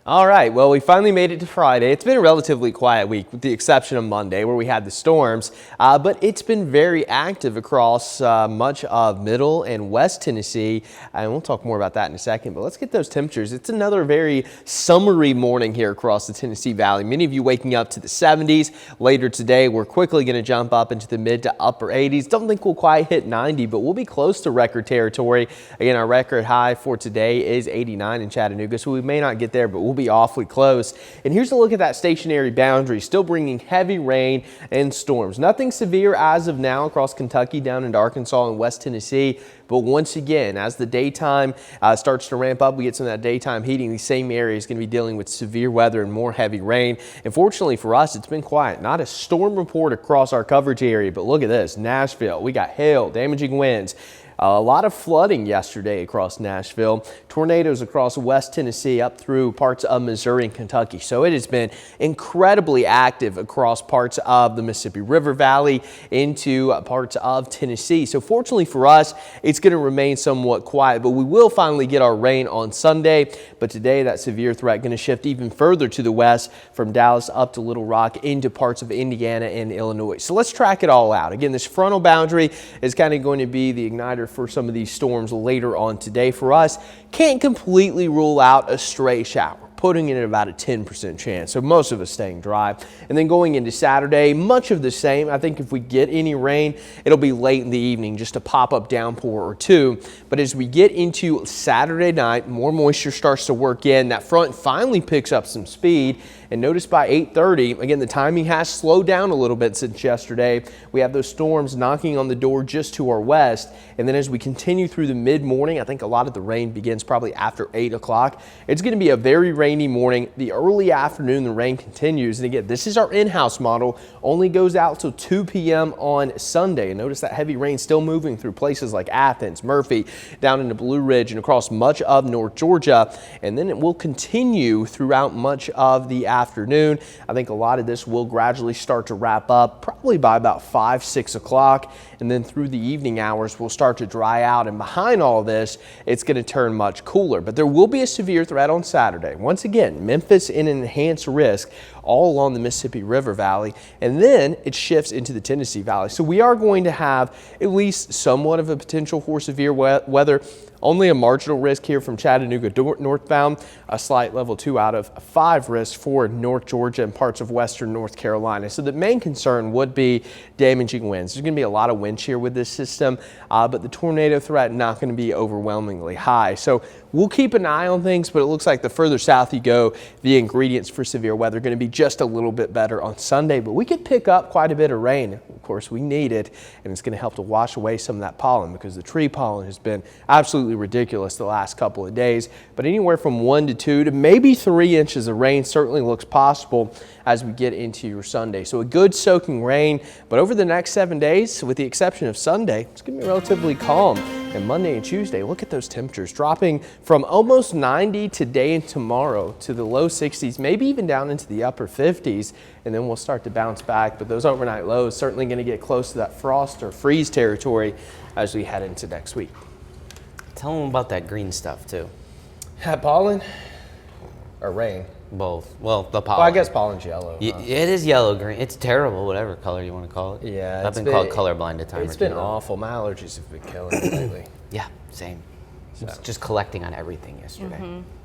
All right, well, we finally made it to Friday. It's been a relatively quiet week with the exception of Monday where we had the storms, but it's been very active across much of Middle and West Tennessee, and we'll talk more about that in a second, but let's get those temperatures. It's another very summery morning here across the Tennessee Valley. Many of you waking up to the 70s. Later today, we're quickly going to jump up into the mid to upper 80s. Don't think we'll quite hit 90, but we'll be close to record territory. Again, our record high for today is 89 in Chattanooga, so we may not get there, but we'll be awfully close. And here's a look at that stationary boundary, still bringing heavy rain and storms. Nothing severe as of now across Kentucky, down into Arkansas and West Tennessee. But once again, as the daytime starts to ramp up, we get some of that daytime heating. These same areas going to be dealing with severe weather and more heavy rain. And fortunately for us, it's been quiet. Not a storm report across our coverage area, but look at this. Nashville, we got hail, damaging winds. A lot of flooding yesterday across Nashville, tornadoes across West Tennessee up through parts of Missouri and Kentucky. So it has been incredibly active across parts of the Mississippi River Valley into parts of Tennessee. So fortunately for us, it's going to remain somewhat quiet, but we will finally get our rain on Sunday. But today, that severe threat going to shift even further to the west from Dallas up to Little Rock into parts of Indiana and Illinois. So let's track it all out. Again, this frontal boundary is kind of going to be the igniter for some of these storms later on today for us. Can't completely rule out a stray shower, putting it at about a 10% chance. So most of us staying dry. And then going into Saturday, much of the same. I think if we get any rain, it'll be late in the evening, just a pop-up downpour or two. But as we get into Saturday night, more moisture starts to work in. That front finally picks up some speed. And notice by 8:30, again, the timing has slowed down a little bit since yesterday. We have those storms knocking on the door just to our west. And then as we continue through the mid-morning, I think a lot of the rain begins probably after 8 o'clock. It's going to be a very rainy morning. The early afternoon, the rain continues. And again, this is our in-house model, only goes out till 2 p.m. on Sunday. And notice that heavy rain still moving through places like Athens, Murphy, down into Blue Ridge and across much of North Georgia. And then it will continue throughout much of the afternoon. I think a lot of this will gradually start to wrap up probably by about 5, 6 o'clock. And then through the evening hours, we'll start to dry out. And behind all this, it's going to turn much cooler. But there will be a severe threat on Saturday. Once again, Memphis in an enhanced risk all along the Mississippi River Valley. And then it shifts into the Tennessee Valley. So we are going to have at least somewhat of a potential for severe weather. Only a marginal risk here from Chattanooga northbound, a slight level 2 out of 5 risk for North Georgia and parts of western North Carolina. So the main concern would be damaging winds. There's going to be a lot of wind shear with this system, but the tornado threat not going to be overwhelmingly high. So we'll keep an eye on things, but it looks like the further south you go, the ingredients for severe weather are going to be just a little bit better on Sunday, but we could pick up quite a bit of rain. Of course, we need it, and it's going to help to wash away some of that pollen because the tree pollen has been absolutely ridiculous the last couple of days. But anywhere from 1 to 2 to maybe 3 inches of rain certainly looks possible as we get into your Sunday. So a good soaking rain, but over the next 7 days, with the exception of Sunday, it's going to be relatively calm. And Monday and Tuesday, look at those temperatures dropping from almost 90 today and tomorrow to the low 60s, maybe even down into the upper 50s. And then we'll start to bounce back. But those overnight lows certainly going to get close to that frost or freeze territory as we head into next week. Tell them about that green stuff too. Pollen or rain? Both. Well, the pollen. Well, I guess pollen's yellow. It is yellow green. It's terrible, whatever color you want to call it. Yeah, I've been called colorblind a time or two. It's been awful. My allergies have been killing me lately. Yeah, same. So. Just collecting on everything yesterday.